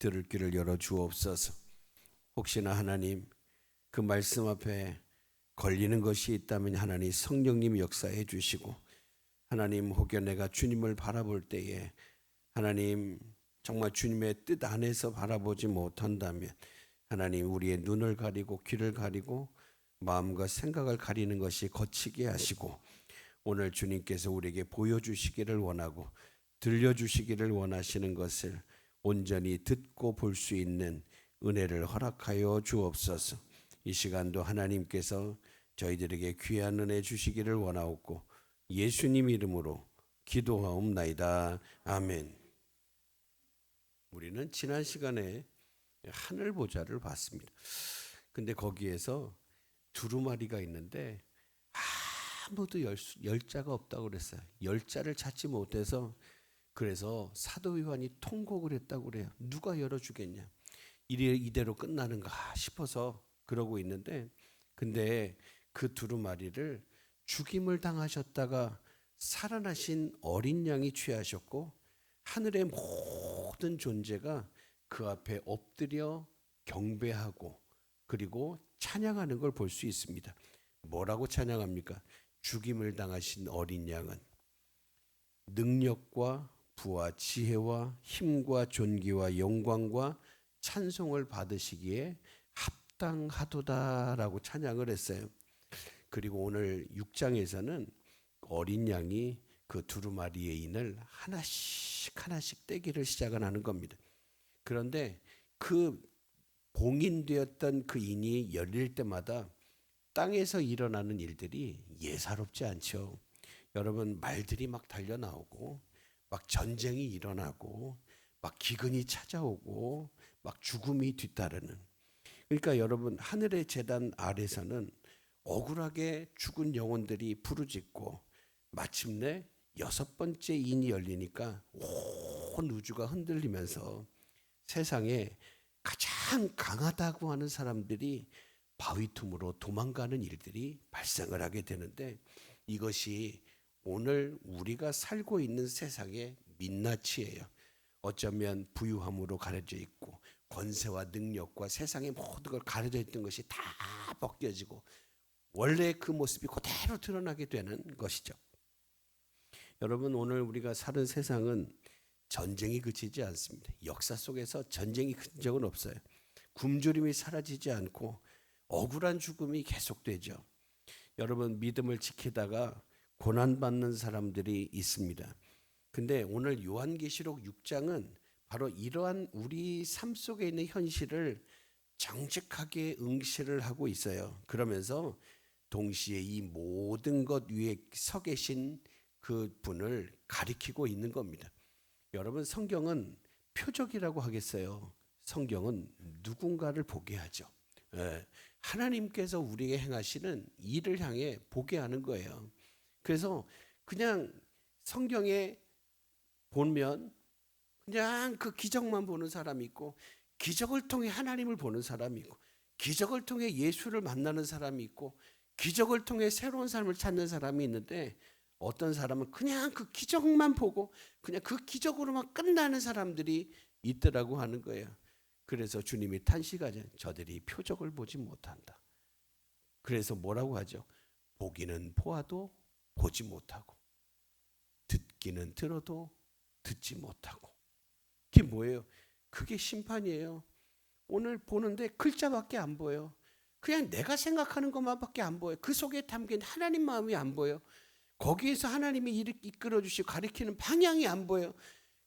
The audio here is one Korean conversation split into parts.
들을 귀를 열어 주옵소서. 혹시나 하나님 그 말씀 앞에 걸리는 것이 있다면 하나님 성령님 역사해 주시고, 하나님 혹여 내가 주님을 바라볼 때에 하나님 정말 주님의 뜻 안에서 바라보지 못한다면 하나님 우리의 눈을 가리고 귀를 가리고 마음과 생각을 가리는 것이 거치게 하시고, 오늘 주님께서 우리에게 보여주시기를 원하고 들려주시기를 원하시는 것을 온전히 듣고 볼 수 있는 은혜를 허락하여 주옵소서. 이 시간도 하나님께서 저희들에게 귀한 은혜 주시기를 원하옵고 예수님 이름으로 기도하옵나이다. 아멘. 우리는 지난 시간에 하늘 보좌를 봤습니다. 근데 거기에서 두루마리가 있는데 아무도 열자가 없다고 그랬어요. 열자를 찾지 못해서, 그래서 사도 요한이 통곡을 했다고 그래요. 누가 열어주겠냐, 이대로 끝나는가 싶어서 그러고 있는데, 근데 그 두루마리를 죽임을 당하셨다가 살아나신 어린 양이 취하셨고, 하늘의 모든 존재가 그 앞에 엎드려 경배하고 그리고 찬양하는 걸 볼 수 있습니다. 뭐라고 찬양합니까? 죽임을 당하신 어린 양은 능력과 부와 지혜와 힘과 존귀와 영광과 찬송을 받으시기에 합당하도다라고 찬양을 했어요. 그리고 오늘 6장에서는 어린 양이 그 두루마리의 인을 하나씩 떼기를 시작을 하는 겁니다. 그런데 그 봉인되었던 그 인이 열릴 때마다 땅에서 일어나는 일들이 예사롭지 않죠. 여러분, 말들이 막 달려나오고 막 전쟁이 일어나고 막 기근이 찾아오고 막 죽음이 뒤따르는, 그러니까 여러분, 하늘의 제단 아래서는 억울하게 죽은 영혼들이 부르짖고 마침내 6번째 인이 열리니까 온 우주가 흔들리면서 세상에 가장 강하다고 하는 사람들이 바위 틈으로 도망가는 일들이 발생을 하게 되는데, 이것이 오늘 우리가 살고 있는 세상의 민낯이에요. 어쩌면 부유함으로 가려져 있고 권세와 능력과 세상의 모든 걸 가려져 있던 것이 다 벗겨지고 원래 그 모습이 그대로 드러나게 되는 것이죠. 여러분, 오늘 우리가 사는 세상은 전쟁이 그치지 않습니다. 역사 속에서 전쟁이 그친 적은 없어요. 굶주림이 사라지지 않고 억울한 죽음이 계속되죠. 여러분, 믿음을 지키다가 고난받는 사람들이 있습니다. 근데 오늘 요한계시록 6장은 바로 이러한 우리 삶 속에 있는 현실을 정직하게 응시를 하고 있어요. 그러면서 동시에 이 모든 것 위에 서 계신 그 분을 가리키고 있는 겁니다. 여러분, 성경은 표적이라고 하겠어요. 성경은 누군가를 보게 하죠. 하나님께서 우리에게 행하시는 일을 향해 보게 하는 거예요. 그래서 그냥 성경에 보면 그냥 그 기적만 보는 사람이 있고, 기적을 통해 하나님을 보는 사람이 있고, 기적을 통해 예수를 만나는 사람이 있고, 기적을 통해 새로운 삶을 찾는 사람이 있는데, 어떤 사람은 그냥 그 기적만 보고 그냥 그 기적으로만 끝나는 사람들이 있더라고 하는 거예요. 그래서 주님이 탄식하죠. 저들이 표적을 보지 못한다. 그래서 뭐라고 하죠? 보기는 보아도 보지 못하고 듣기는 들어도 듣지 못하고. 그게 뭐예요? 그게 심판이에요. 오늘 보는데 글자밖에 안 보여. 그냥 내가 생각하는 것만밖에 안 보여. 그 속에 담긴 하나님 마음이 안 보여. 거기에서 하나님이 이끌어 주시고 가리키는 방향이 안 보여.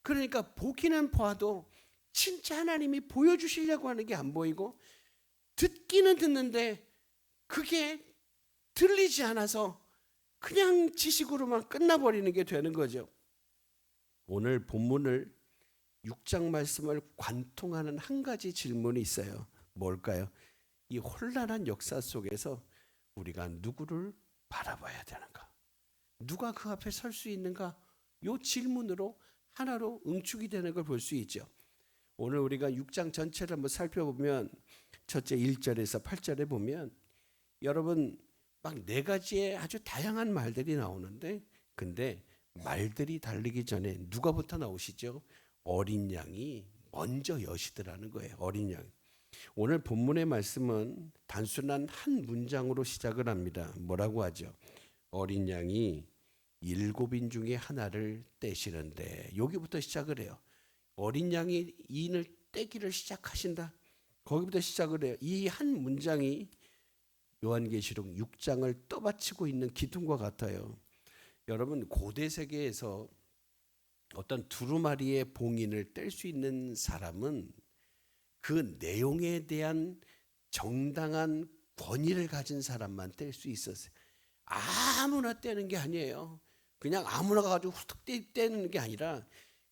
그러니까 보기는 보아도 진짜 하나님이 보여주시려고 하는 게 안 보이고, 듣기는 듣는데 그게 들리지 않아서 그냥 지식으로만 끝나버리는 게 되는 거죠. 오늘 본문을 6장 말씀을 관통하는 한 가지 질문이 있어요. 뭘까요? 이 혼란한 역사 속에서 우리가 누구를 바라봐야 되는가? 누가 그 앞에 설 수 있는가? 이 질문으로 하나로 응축이 되는 걸 볼 수 있죠. 오늘 우리가 6장 전체를 한번 살펴보면 첫째 1절에서 8절에 보면 여러분 막 4가지의 아주 다양한 말들이 나오는데, 근데 말들이 달리기 전에 누가부터 나오시죠? 어린 양이 먼저 여시더라는 거예요. 어린 양. 오늘 본문의 말씀은 단순한 한 문장으로 시작을 합니다. 뭐라고 하죠? 어린 양이 7인 중에 하나를 떼시는데, 여기부터 시작을 해요. 어린 양이 인을 떼기를 시작하신다. 거기부터 시작을 해요. 이 한 문장이 요한계시록 6장을 떠받치고 있는 기둥과 같아요. 여러분, 고대 세계에서 어떤 두루마리의 봉인을 뗄 수 있는 사람은 그 내용에 대한 정당한 권위를 가진 사람만 뗄 수 있었어요. 아무나 떼는 게 아니에요. 그냥 아무나 가지고 후딱 떼는 게 아니라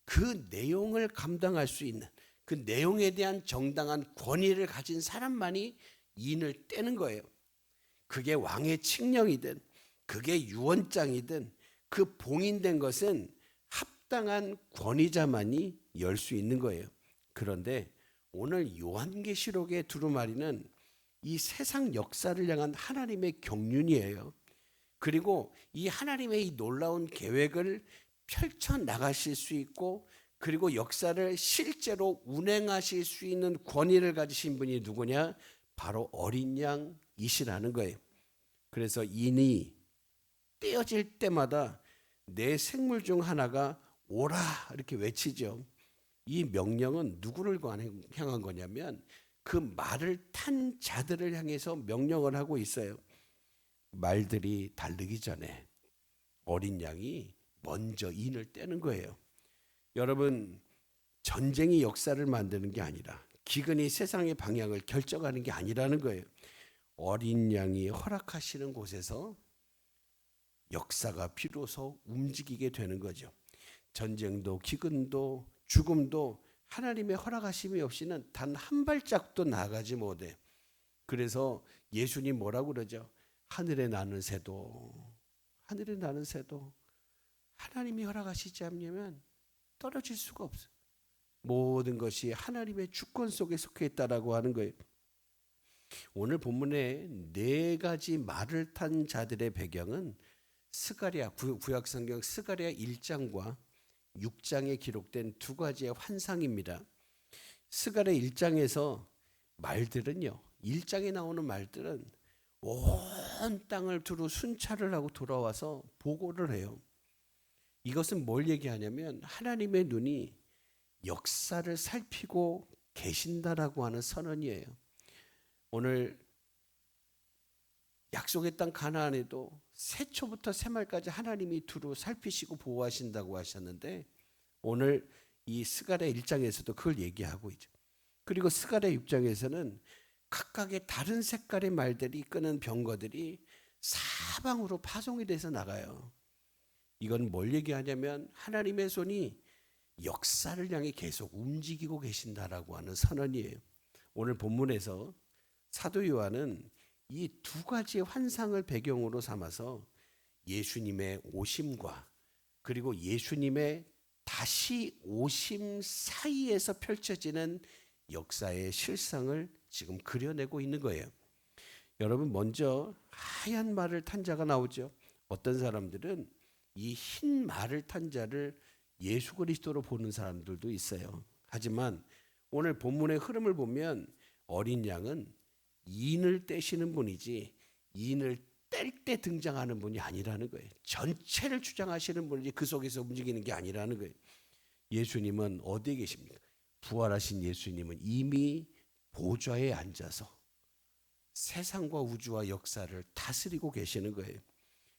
그 내용을 감당할 수 있는, 그 내용에 대한 정당한 권위를 가진 사람만이 인을 떼는 거예요. 그게 왕의 칙령이든 그게 유언장이든 그 봉인된 것은 합당한 권위자만이 열 수 있는 거예요. 그런데 오늘 요한계시록의 두루마리는 이 세상 역사를 향한 하나님의 경륜이에요. 그리고 이 하나님의 이 놀라운 계획을 펼쳐 나가실 수 있고, 그리고 역사를 실제로 운행하실 수 있는 권위를 가지신 분이 누구냐? 바로 어린 양이시라는 거예요. 그래서 인이 떼어질 때마다 내 생물 중 하나가 오라 이렇게 외치죠. 이 명령은 누구를 향한 거냐면 그 말을 탄 자들을 향해서 명령을 하고 있어요. 말들이 달리기 전에 어린 양이 먼저 인을 떼는 거예요. 여러분, 전쟁이 역사를 만드는 게 아니라, 기근이 세상의 방향을 결정하는 게 아니라는 거예요. 어린 양이 허락하시는 곳에서 역사가 비로소 움직이게 되는 거죠. 전쟁도 기근도 죽음도 하나님의 허락하심이 없이는 단 한 발짝도 나가지 못해. 그래서 예수님 뭐라고 그러죠? 하늘에 나는 새도 하나님이 허락하시지 않으면 떨어질 수가 없어요. 모든 것이 하나님의 주권 속에 속해 있다라고 하는 거예요. 오늘 본문에 4가지 말을 탄 자들의 배경은 스가랴, 구약성경 스가랴 1장과 6장에 기록된 2가지의 환상입니다. 스가랴 1장에서 말들은요, 1장에 나오는 말들은 온 땅을 두루 순찰을 하고 돌아와서 보고를 해요. 이것은 뭘 얘기하냐면 하나님의 눈이 역사를 살피고 계신다라고 하는 선언이에요. 오늘 약속의 땅 가나안에도 새초부터 새말까지 하나님이 두루 살피시고 보호하신다고 하셨는데, 오늘 이 스가랴 1장에서도 그걸 얘기하고 있죠. 그리고 스가랴 6장에서는 각각의 다른 색깔의 말들이 끄는 병거들이 사방으로 파송이 돼서 나가요. 이건 뭘 얘기하냐면 하나님의 손이 역사를 향해 계속 움직이고 계신다라고 하는 선언이에요. 오늘 본문에서 사도 요한은 이 2가지의 환상을 배경으로 삼아서 예수님의 오심과 그리고 예수님의 다시 오심 사이에서 펼쳐지는 역사의 실상을 지금 그려내고 있는 거예요. 여러분, 먼저 하얀 말을 탄 자가 나오죠. 어떤 사람들은 이 흰 말을 탄 자를 예수 그리스도로 보는 사람들도 있어요. 하지만 오늘 본문의 흐름을 보면 어린 양은 인을 떼시는 분이지 인을 뗄 때 등장하는 분이 아니라는 거예요. 전체를 주장하시는 분이지 그 속에서 움직이는 게 아니라는 거예요. 예수님은 어디에 계십니까? 부활하신 예수님은 이미 보좌에 앉아서 세상과 우주와 역사를 다스리고 계시는 거예요.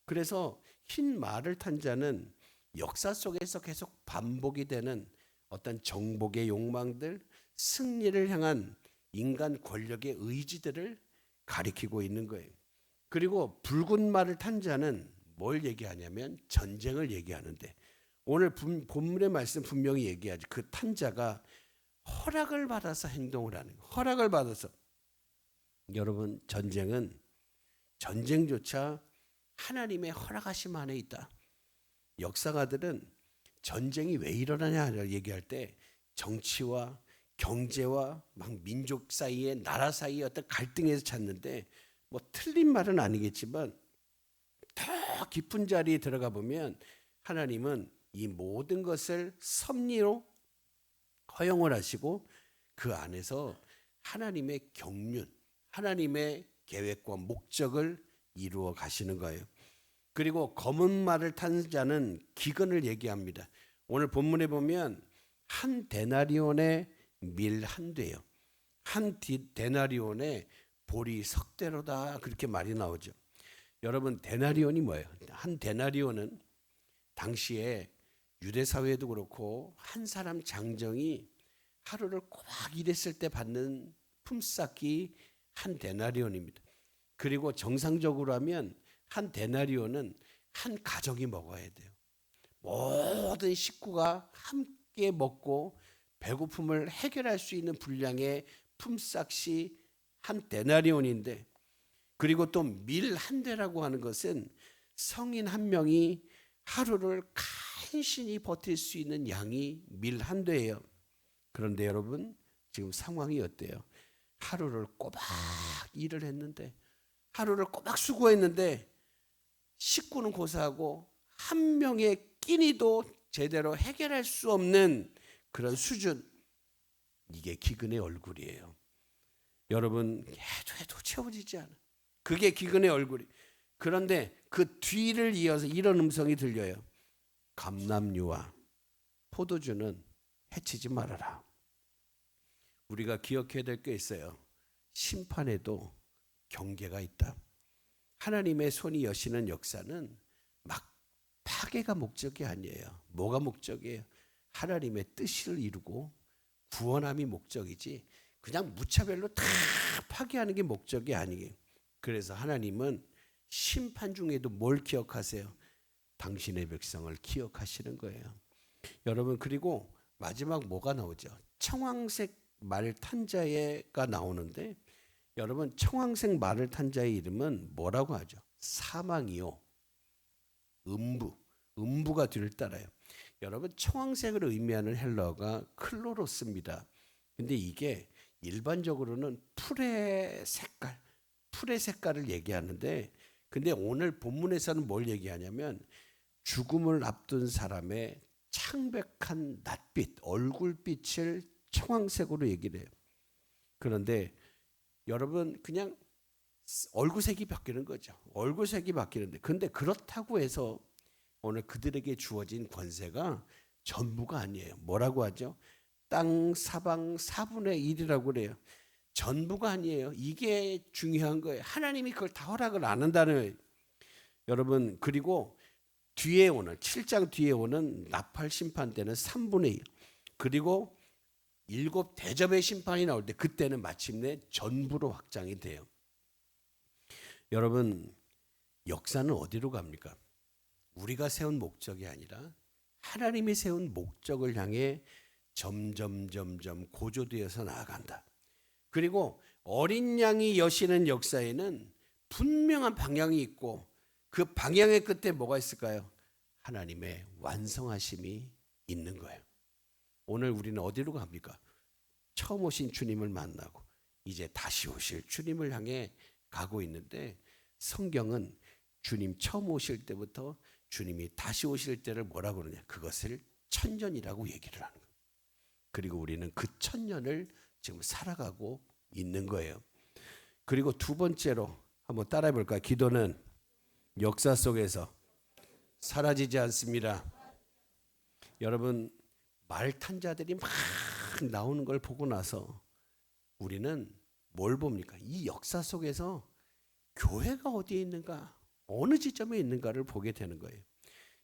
그래서 흰 말을 탄 자는 역사 속에서 계속 반복이 되는 어떤 정복의 욕망들, 승리를 향한 인간 권력의 의지들을 가리키고 있는 거예요. 그리고 붉은 말을 탄 자는 뭘 얘기하냐면 전쟁을 얘기하는데, 오늘 본문의 말씀 분명히 얘기하죠. 그 탄 자가 허락을 받아서 행동을 하는 거예요. 허락을 받아서. 여러분, 전쟁조차 하나님의 허락하심 안에 있다. 역사가들은 전쟁이 왜 일어나냐 얘기할 때 정치와 경제와 막 민족 사이에 나라 사이의 어떤 갈등에서 찾는데, 뭐 틀린 말은 아니겠지만 더 깊은 자리에 들어가 보면 하나님은 이 모든 것을 섭리로 허용을 하시고 그 안에서 하나님의 경륜, 하나님의 계획과 목적을 이루어 가시는 거예요. 그리고 검은 말을 탄 자는 기근을 얘기합니다. 오늘 본문에 보면 한 데나리온의 밀 한 대요. 한 데나리온의 보리 석 대로다, 그렇게 말이 나오죠. 여러분, 데나리온이 뭐예요? 한 데나리온은 당시에 유대 사회도 그렇고 한 사람 장정이 하루를 꼬박 일했을 때 받는 품삯이 한 데나리온입니다. 그리고 정상적으로 하면 한 데나리온은 한 가정이 먹어야 돼요. 모든 식구가 함께 먹고 배고픔을 해결할 수 있는 분량의 품삯이 한 데나리온인데, 그리고 또 밀 한 대라고 하는 것은 성인 한 명이 하루를 간신히 버틸 수 있는 양이 밀 한 대예요. 그런데 여러분, 지금 상황이 어때요? 하루를 꼬박 일을 했는데, 하루를 꼬박 수고했는데 식구는 고사하고 한 명의 끼니도 제대로 해결할 수 없는 그런 수준. 이게 기근의 얼굴이에요. 여러분, 해도 채워지지 않아. 그게 기근의 얼굴이. 그런데 그 뒤를 이어서 이런 음성이 들려요. 감람류와 포도주는 해치지 말아라. 우리가 기억해야 될 게 있어요. 심판에도 경계가 있다. 하나님의 손이 여시는 역사는 막 파괴가 목적이 아니에요. 뭐가 목적이에요? 하나님의 뜻을 이루고 구원함이 목적이지, 그냥 무차별로 다 파괴하는 게 목적이 아니에요. 그래서 하나님은 심판 중에도 뭘 기억하세요? 당신의 백성을 기억하시는 거예요. 여러분, 그리고 마지막 뭐가 나오죠? 청황색 말 탄 자가 나오는데, 여러분, 청황색 말을 탄 자의 이름은 뭐라고 하죠? 사망이요, 음부가 뒤를 따라요. 여러분, 청황색을 의미하는 헬라어가 클로로스입니다. 근데 이게 일반적으로는 풀의 색깔을 얘기하는데, 근데 오늘 본문에서는 뭘 얘기하냐면 죽음을 앞둔 사람의 창백한 낯빛, 얼굴빛을 청황색으로 얘기를 해요. 그런데 여러분, 그냥 얼굴색이 바뀌는 거죠. 얼굴색이 바뀌는데, 근데 그렇다고 해서 오늘 그들에게 주어진 권세가 전부가 아니에요. 뭐라고 하죠? 땅 사방 4분의 1이라고 그래요. 전부가 아니에요. 이게 중요한 거예요. 하나님이 그걸 다 허락을 안 한다는 거예요. 여러분, 그리고 뒤에 오는 7장 뒤에 오는 나팔 심판 때는 3분의 1, 그리고 7 대접의 심판이 나올 때 그때는 마침내 전부로 확장이 돼요. 여러분, 역사는 어디로 갑니까? 우리가 세운 목적이 아니라 하나님이 세운 목적을 향해 점점 고조되어서 나아간다. 그리고 어린 양이 여시는 역사에는 분명한 방향이 있고, 그 방향의 끝에 뭐가 있을까요? 하나님의 완성하심이 있는 거예요. 오늘 우리는 어디로 갑니까? 처음 오신 주님을 만나고 이제 다시 오실 주님을 향해 가고 있는데, 성경은 주님 처음 오실 때부터 주님이 다시 오실 때를 뭐라고 그러냐? 그것을 천년이라고 얘기를 하는 거예요. 그리고 우리는 그 천년을 지금 살아가고 있는 거예요. 그리고 두 번째로 한번 따라해 볼까요? 기도는 역사 속에서 사라지지 않습니다. 여러분, 말 탄 자들이 막 나오는 걸 보고 나서 우리는 뭘 봅니까? 이 역사 속에서 교회가 어디에 있는가, 어느 지점에 있는가를 보게 되는 거예요.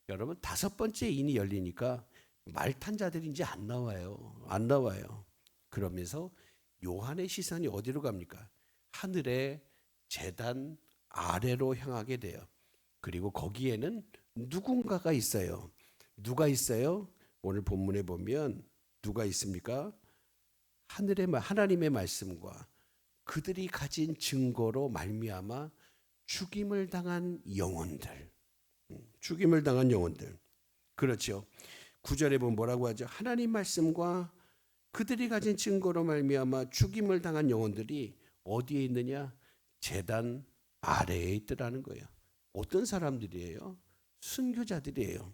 여러분, 5번째 인이 열리니까 말 탄 자들이 이제 안 나와요. 그러면서 요한의 시선이 어디로 갑니까? 하늘의 제단 아래로 향하게 돼요. 그리고 거기에는 누군가가 있어요. 누가 있어요? 오늘 본문에 보면 누가 있습니까? 하나님의 말씀과 그들이 가진 증거로 말미암아 죽임을 당한 영혼들. 그렇죠. 9절에 보면 뭐라고 하죠? 하나님 말씀과 그들이 가진 증거로 말미암아 죽임을 당한 영혼들이 어디에 있느냐? 제단 아래에 있더라는 거예요. 어떤 사람들이에요? 순교자들이에요.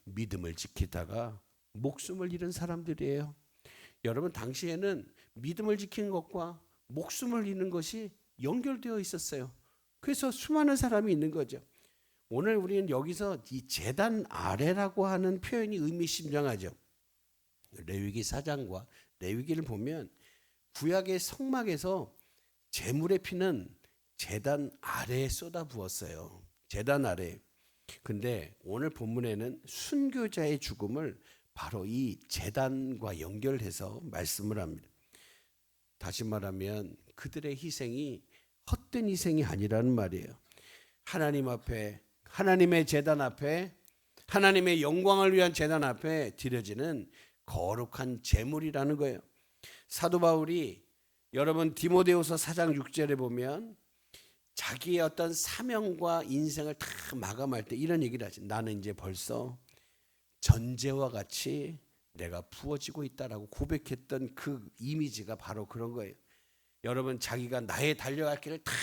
믿음을 지키다가 목숨을 잃은 사람들이에요. 여러분 당시에는 믿음을 지키는 것과 목숨을 잃는 것이 연결되어 있었어요. 그래서 수많은 사람이 있는 거죠. 오늘 우리는 여기서 이 제단 아래라고 하는 표현이 의미심장하죠. 레위기 4장과 레위기를 보면 구약의 성막에서 제물의 피는 제단 아래에 쏟아 부었어요. 제단 아래. 근데 오늘 본문에는 순교자의 죽음을 바로 이 제단과 연결해서 말씀을 합니다. 다시 말하면 그들의 희생이 헛된 희생이 아니라는 말이에요. 하나님 앞에, 하나님의 제단 앞에, 하나님의 영광을 위한 제단 앞에 드려지는 거룩한 제물이라는 거예요. 사도 바울이 여러분 디모데후서 4장 6절에 보면 자기의 어떤 사명과 인생을 다 마감할 때 이런 얘기를 하지. 나는 이제 벌써 전제와 같이 내가 부어지고 있다라고 고백했던 그 이미지가 바로 그런 거예요. 여러분 자기가 나의 달려갈 길을 탁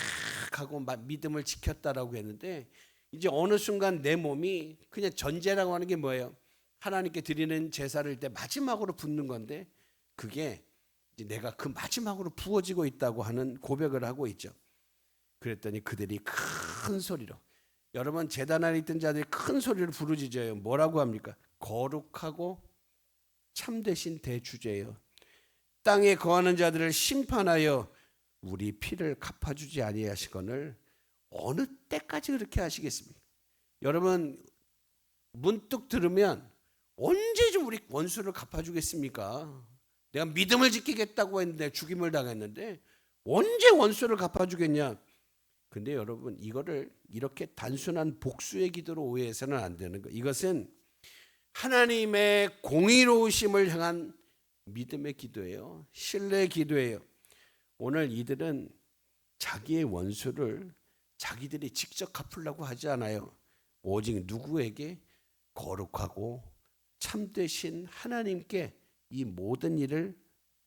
하고 믿음을 지켰다라고 했는데 이제 어느 순간 내 몸이 그냥 전제라고 하는 게 뭐예요? 하나님께 드리는 제사를 때 마지막으로 붓는 건데 그게 이제 내가 그 마지막으로 부어지고 있다고 하는 고백을 하고 있죠. 그랬더니 그들이 큰 소리로, 여러분 제단 안에 있던 자들이 큰 소리로 부르짖어요. 뭐라고 합니까? 거룩하고 참되신 대주제여, 땅에 거하는 자들을 심판하여 우리 피를 갚아주지 아니하시거늘 어느 때까지 그렇게 하시겠습니까? 여러분 문득 들으면 언제 좀 우리 원수를 갚아주겠습니까? 내가 믿음을 지키겠다고 했는데 죽임을 당했는데 언제 원수를 갚아주겠냐? 근데 여러분 이거를 이렇게 단순한 복수의 기도로 오해해서는 안 되는 거예요. 이것은 하나님의 공의로우심을 향한 믿음의 기도예요. 신뢰의 기도예요. 오늘 이들은 자기의 원수를 자기들이 직접 갚으려고 하지 않아요. 오직 누구에게? 거룩하고 참되신 하나님께 이 모든 일을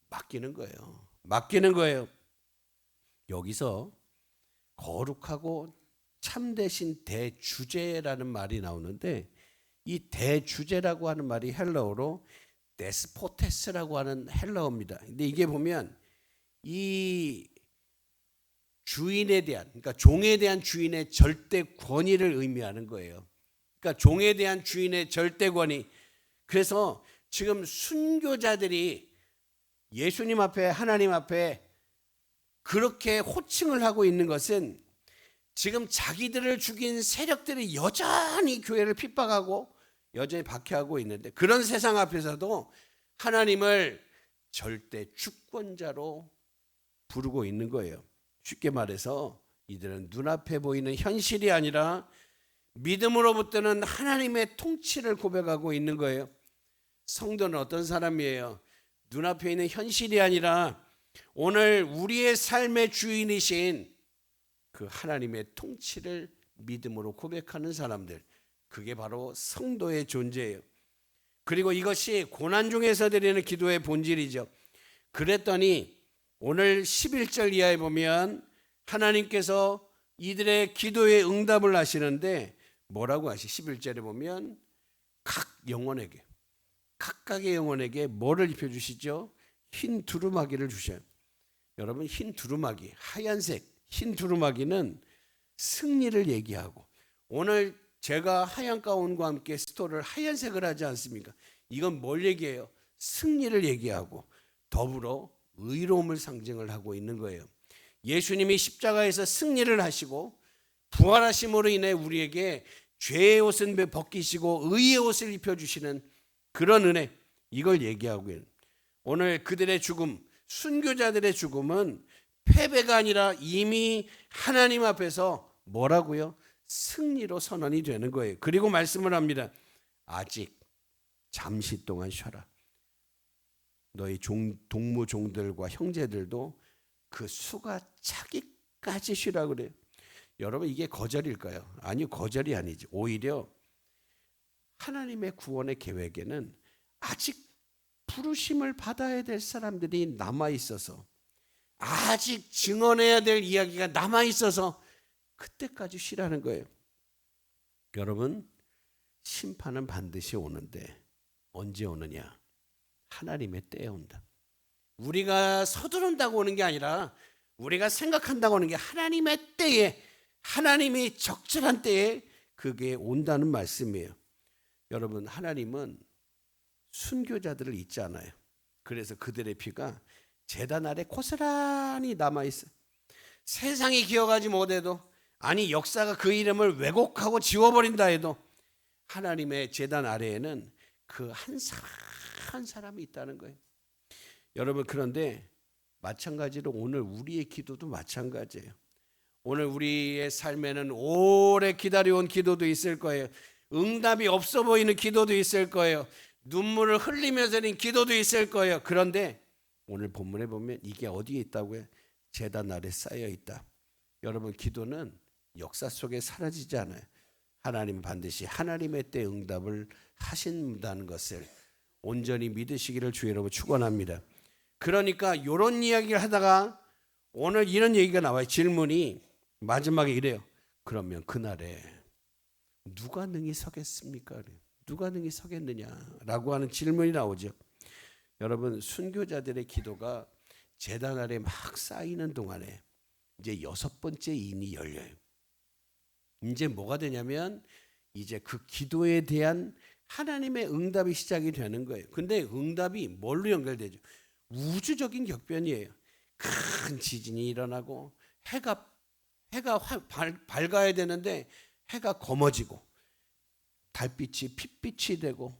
맡기는 거예요. 맡기는 거예요. 여기서 거룩하고 참되신 대주제라는 말이 나오는데 이 대주제라고 하는 말이 헬라어로 데스포테스라고 하는 헬라어입니다. 근데 이게 보면 이 주인에 대한, 그러니까 종에 대한 주인의 절대 권위를 의미하는 거예요. 그러니까 종에 대한 주인의 절대 권위. 그래서 지금 순교자들이 예수님 앞에, 하나님 앞에 그렇게 호칭을 하고 있는 것은 지금 자기들을 죽인 세력들이 여전히 교회를 핍박하고 여전히 박해하고 있는데 그런 세상 앞에서도 하나님을 절대 주권자로 부르고 있는 거예요. 쉽게 말해서 이들은 눈앞에 보이는 현실이 아니라 믿음으로부터는 하나님의 통치를 고백하고 있는 거예요. 성도는 어떤 사람이에요? 눈앞에 있는 현실이 아니라 오늘 우리의 삶의 주인이신 그 하나님의 통치를 믿음으로 고백하는 사람들, 그게 바로 성도의 존재예요. 그리고 이것이 고난 중에서 드리는 기도의 본질이죠. 그랬더니 오늘 11절 이하에 보면 하나님께서 이들의 기도에 응답을 하시는데 뭐라고 하시? 11절에 보면 각 영혼에게, 각각의 영혼에게 뭐를 입혀주시죠? 흰 두루마기를 주셔요. 여러분 흰 두루마기, 하얀색 흰 두루마기는 승리를 얘기하고, 오늘 제가 하얀 가운과 함께 스토를 하얀색을 하지 않습니까? 이건 뭘 얘기해요? 승리를 얘기하고 더불어 의로움을 상징을 하고 있는 거예요. 예수님이 십자가에서 승리를 하시고 부활하심으로 인해 우리에게 죄의 옷은 벗기시고 의의 옷을 입혀주시는 그런 은혜, 이걸 얘기하고 있는, 오늘 그들의 죽음, 순교자들의 죽음은 패배가 아니라 이미 하나님 앞에서 뭐라고요? 승리로 선언이 되는 거예요. 그리고 말씀을 합니다. 아직 잠시 동안 쉬어라. 너희 동무 종들과 형제들도 그 수가 차기까지 쉬라 그래요. 여러분 이게 거절일까요? 아니요, 거절이 아니지. 오히려 하나님의 구원의 계획에는 아직 부르심을 받아야 될 사람들이 남아 있어서, 아직 증언해야 될 이야기가 남아 있어서 그때까지 쉬라는 거예요. 여러분 심판은 반드시 오는데 언제 오느냐? 하나님의 때에 온다. 우리가 서두른다고 오는 게 아니라 우리가 생각한다고 하는 게 하나님의 때에, 하나님이 적절한 때에 그게 온다는 말씀이에요. 여러분, 하나님은 순교자들을 잊지 않아요. 그래서 그들의 피가 제단 아래 고스란히 남아있어요. 세상이 기억하지 못해도, 아니 역사가 그 이름을 왜곡하고 지워버린다 해도 하나님의 제단 아래에는 그 한 사람 한 사람이 있다는 거예요. 여러분, 그런데 마찬가지로 오늘 우리의 기도도 마찬가지예요. 오늘 우리의 삶에는 오래 기다려온 기도도 있을 거예요. 응답이 없어 보이는 기도도 있을 거예요. 눈물을 흘리면서 드린 기도도 있을 거예요. 그런데 오늘 본문에 보면 이게 어디에 있다고요? 제단 아래 쌓여 있다. 여러분, 기도는 역사 속에 사라지지 않아요. 하나님은 반드시 하나님의 때 응답을 하신다는 것을 온전히 믿으시기를 주의 이름으로 축원합니다. 그러니까 이런 이야기를 하다가 오늘 이런 얘기가 나와요. 질문이 마지막에 이래요. 그러면 그날에 누가 능히 서겠습니까? 누가 능히 서겠느냐라고 하는 질문이 나오죠. 여러분, 순교자들의 기도가 제단 아래 막 쌓이는 동안에 이제 6번째 인이 열려요. 이제 뭐가 되냐면 이제 그 기도에 대한 하나님의 응답이 시작이 되는 거예요. 근데 응답이 뭘로 연결되죠? 우주적인 격변이에요. 큰 지진이 일어나고 해가 밝아야 되는데 해가 검어지고 달빛이 핏빛이 되고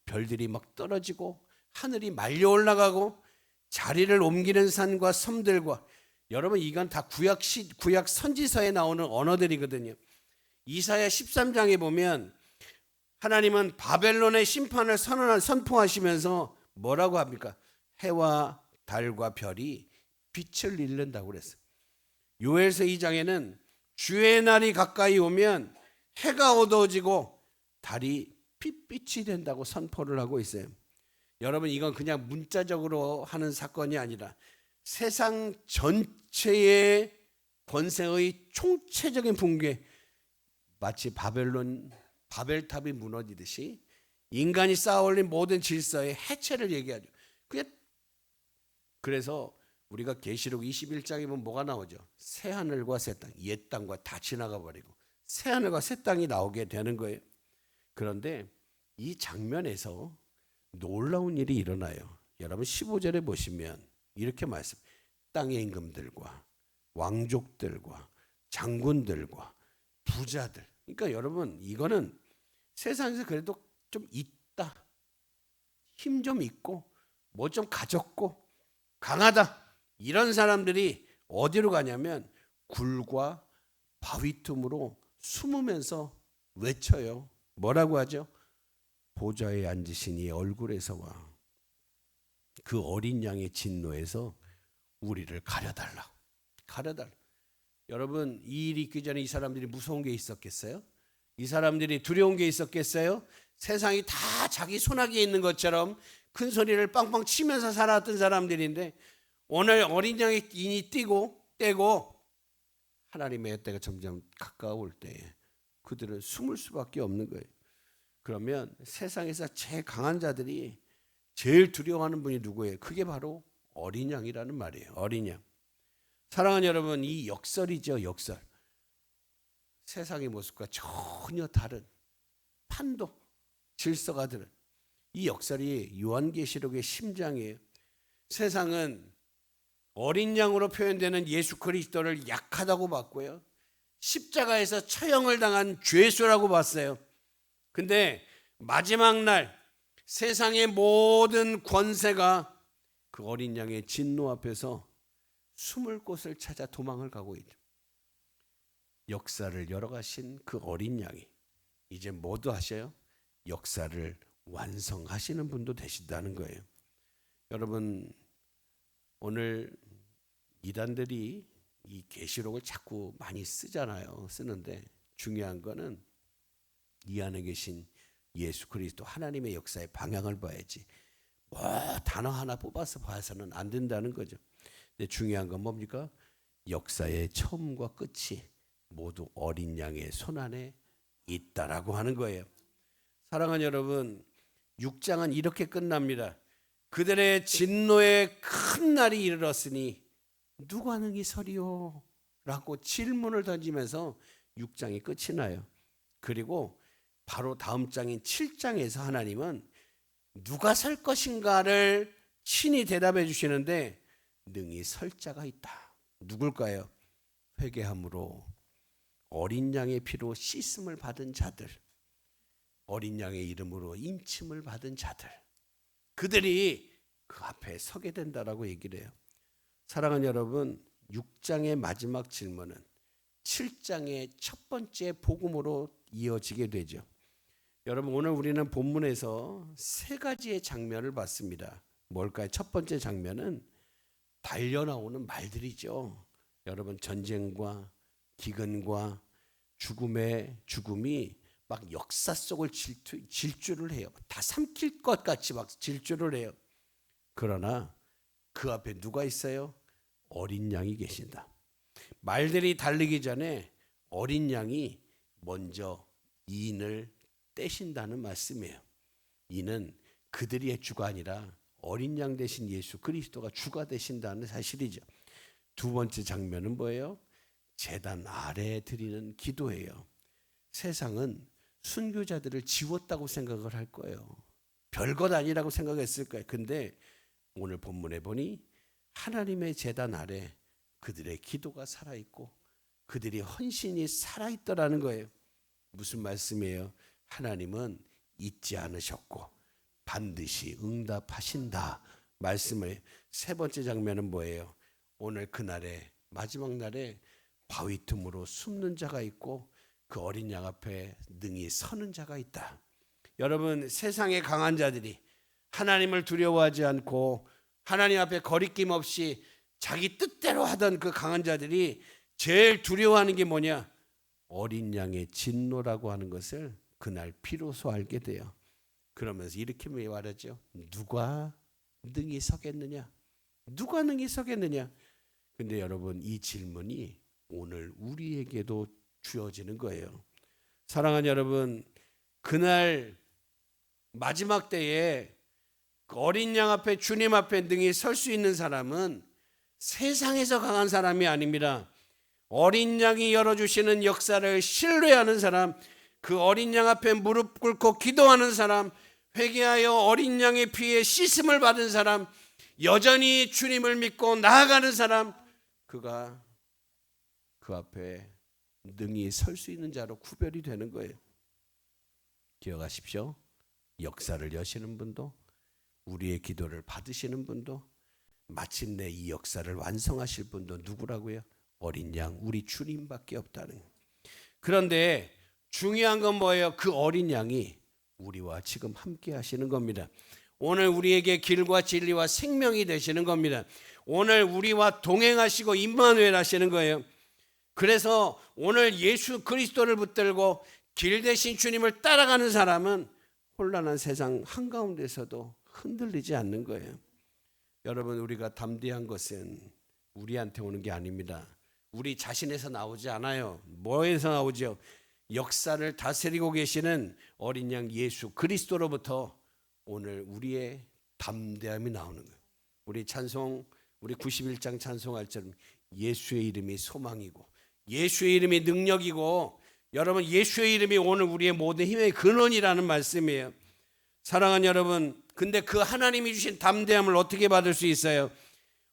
별들이 막 떨어지고 하늘이 말려 올라가고 자리를 옮기는 산과 섬들과, 여러분 이건 다 구약 선지서에 나오는 언어들이거든요. 이사야 13장에 보면 하나님은 바벨론의 심판을 선포하시면서 뭐라고 합니까? 해와 달과 별이 빛을 잃는다고 그랬어요. 요엘서 2장에는 주의 날이 가까이 오면 해가 어두워지고 달이 핏빛이 된다고 선포를 하고 있어요. 여러분, 이건 그냥 문자적으로 하는 사건이 아니라 세상 전체의 권세의 총체적인 붕괴, 마치 바벨탑이 무너지듯이 인간이 쌓아올린 모든 질서의 해체를 얘기하죠. 그래서 우리가 계시록 21장에 보면 뭐가 나오죠? 새 하늘과 새 땅, 옛 땅과 다 지나가 버리고 새 하늘과 새 땅이 나오게 되는 거예요. 그런데 이 장면에서 놀라운 일이 일어나요. 여러분 15절에 보시면 이렇게 말씀, 땅의 임금들과 왕족들과 장군들과 부자들, 그러니까 여러분 이거는 세상에서 그래도 좀 있다, 힘 좀 있고 뭐 좀 가졌고 강하다, 이런 사람들이 어디로 가냐면 굴과 바위 틈으로 숨으면서 외쳐요. 뭐라고 하죠? 보좌에 앉으신 이 얼굴에서와 그 어린 양의 진노에서 우리를 가려달라. 여러분, 이 일이 있기 전에 이 사람들이 무서운 게 있었겠어요? 이 사람들이 두려운 게 있었겠어요? 세상이 다 자기 손아귀에 있는 것처럼 큰 소리를 빵빵 치면서 살았던 사람들인데 오늘 어린 양의 인이 떼고 하나님의 때가 점점 가까울 때에 그들은 숨을 수밖에 없는 거예요. 그러면 세상에서 제일 강한 자들이 제일 두려워하는 분이 누구예요? 그게 바로 어린 양이라는 말이에요. 어린 양. 사랑하는 여러분, 이 역설이죠. 역설. 세상의 모습과 전혀 다른 판도, 질서가 다른 이 역설이 요한계시록의 심장이에요. 세상은 어린 양으로 표현되는 예수 그리스도를 약하다고 봤고요, 십자가에서 처형을 당한 죄수라고 봤어요. 근데 마지막 날 세상의 모든 권세가 그 어린 양의 진노 앞에서 숨을 곳을 찾아 도망을 가고 있죠. 역사를 열어가신 그 어린 양이 이제 뭐도 하셔요? 역사를 완성하시는 분도 되신다는 거예요. 여러분, 오늘 이단들이 이 계시록을 자꾸 많이 쓰는데 중요한 거는 이 안에 계신 예수 그리스도 하나님의 역사의 방향을 봐야지 뭐 단어 하나 뽑아서 봐서는 안 된다는 거죠. 근데 중요한 건 뭡니까? 역사의 처음과 끝이 모두 어린 양의 손안에 있다라고 하는 거예요. 사랑하는 여러분, 6장은 이렇게 끝납니다. 그들의 진노의 큰 날이 이르렀으니 누가 능히 서리요? 라고 질문을 던지면서 6장이 끝이 나요. 그리고 바로 다음 장인 7장에서 하나님은 누가 설 것인가를 친히 대답해 주시는데 능히 설 자가 있다. 누굴까요? 회개함으로 어린 양의 피로 씻음을 받은 자들, 어린 양의 이름으로 인침을 받은 자들, 그들이 그 앞에 서게 된다라고 얘기를 해요. 사랑하는 여러분, 6장의 마지막 질문은 7장의 첫 번째 복음으로 이어지게 되죠. 여러분, 오늘 우리는 본문에서 세 가지의 장면을 봤습니다. 뭘까요? 첫 번째 장면은 달려나오는 말들이죠. 여러분, 전쟁과 기근과 죽음이 막 역사 속을 질주를 해요. 다 삼킬 것 같이 막 질주를 해요. 그러나 그 앞에 누가 있어요? 어린 양이 계신다. 말들이 달리기 전에 어린 양이 먼저 인을 떼신다는 말씀이에요. 이는 그들의 주가 아니라 어린 양 대신 예수 그리스도가 주가 되신다는 사실이죠. 두 번째 장면은 뭐예요? 제단 아래에 드리는 기도예요. 세상은 순교자들을 지웠다고 생각을 할 거예요. 별것 아니라고 생각했을 거예요. 근데 오늘 본문에 보니 하나님의 제단 아래 그들의 기도가 살아있고 그들이 헌신이 살아있더라는 거예요. 무슨 말씀이에요? 하나님은 잊지 않으셨고 반드시 응답하신다 말씀을. 세 번째 장면은 뭐예요? 오늘 그날에 마지막 날에 바위 틈으로 숨는 자가 있고 그 어린 양 앞에 능히 서는 자가 있다. 여러분, 세상의 강한 자들이 하나님을 두려워하지 않고 하나님 앞에 거리낌 없이 자기 뜻대로 하던 그 강한 자들이 제일 두려워하는 게 뭐냐? 어린 양의 진노라고 하는 것을 그날 비로소 알게 돼요. 그러면서 이렇게 말하죠. 누가 능히 서겠느냐? 누가 능히 서겠느냐? 근데 여러분, 이 질문이 오늘 우리에게도 주어지는 거예요. 사랑하는 여러분, 그날 마지막 때에 어린 양 앞에 주님 앞에 능히 설 수 있는 사람은 세상에서 강한 사람이 아닙니다. 어린 양이 열어주시는 역사를 신뢰하는 사람, 그 어린 양 앞에 무릎 꿇고 기도하는 사람, 회개하여 어린 양의 피에 씻음을 받은 사람, 여전히 주님을 믿고 나아가는 사람, 그가 그 앞에 능히 설 수 있는 자로 구별이 되는 거예요. 기억하십시오. 역사를 여시는 분도 우리의 기도를 받으시는 분도 마침내 이 역사를 완성하실 분도 누구라고요? 어린 양, 우리 주님밖에 없다는 거예요. 그런데 중요한 건 뭐예요? 그 어린 양이 우리와 지금 함께 하시는 겁니다. 오늘 우리에게 길과 진리와 생명이 되시는 겁니다. 오늘 우리와 동행하시고 임마누엘 하시는 거예요. 그래서 오늘 예수 그리스도를 붙들고 길 대신 주님을 따라가는 사람은 혼란한 세상 한가운데서도 흔들리지 않는 거예요. 여러분, 우리가 담대한 것은 우리한테 오는 게 아닙니다. 우리 자신에서 나오지 않아요. 뭐에서 나오죠? 역사를 다스리고 계시는 어린 양 예수 그리스도로부터 오늘 우리의 담대함이 나오는 거예요. 우리 찬송, 우리 91장 찬송할 때는 예수의 이름이 소망이고 예수의 이름이 능력이고, 여러분, 예수의 이름이 오늘 우리의 모든 힘의 근원이라는 말씀이에요. 사랑하는 여러분, 근데 그 하나님이 주신 담대함을 어떻게 받을 수 있어요?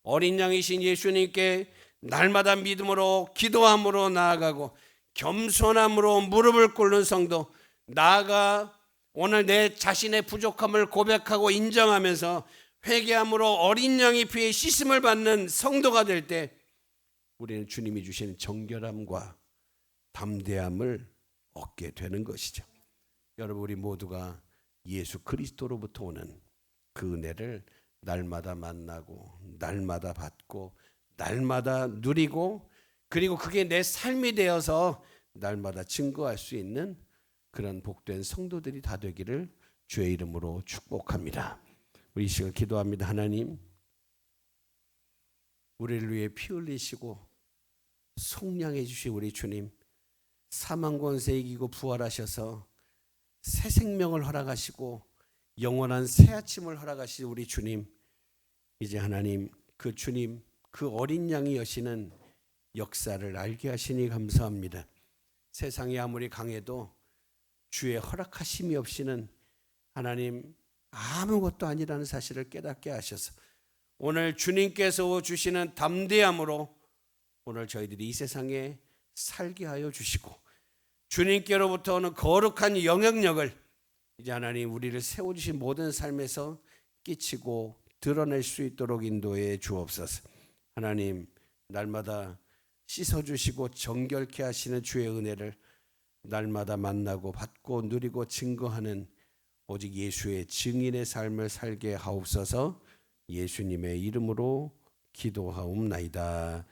어린 양이신 예수님께 날마다 믿음으로 기도함으로 나아가고 겸손함으로 무릎을 꿇는 성도, 나아가 오늘 내 자신의 부족함을 고백하고 인정하면서 회개함으로 어린 양의 피에 씻음을 받는 성도가 될 때 우리는 주님이 주시는 정결함과 담대함을 얻게 되는 것이죠. 여러분, 우리 모두가 예수 그리스도로부터 오는 그 은혜를 날마다 만나고 날마다 받고 날마다 누리고, 그리고 그게 내 삶이 되어서 날마다 증거할 수 있는 그런 복된 성도들이 다 되기를 주의 이름으로 축복합니다. 우리 이 시간 기도합니다. 하나님, 우리를 위해 피 흘리시고 속량해 주신 우리 주님, 사망 권세 이기고 부활하셔서 새 생명을 허락하시고 영원한 새 아침을 허락하신 우리 주님, 이제 하나님 그 주님 그 어린 양이 여시는 역사를 알게 하시니 감사합니다. 세상이 아무리 강해도 주의 허락하심이 없이는 하나님 아무것도 아니라는 사실을 깨닫게 하셔서 오늘 주님께서 주시는 담대함으로 오늘 저희들이 이 세상에 살게 하여 주시고 주님께로부터 오는 거룩한 영향력을 이제 하나님 우리를 세워주신 모든 삶에서 끼치고 드러낼 수 있도록 인도해 주옵소서. 하나님 날마다 씻어주시고 정결케 하시는 주의 은혜를 날마다 만나고 받고 누리고 증거하는 오직 예수의 증인의 삶을 살게 하옵소서. 예수님의 이름으로 기도하옵나이다.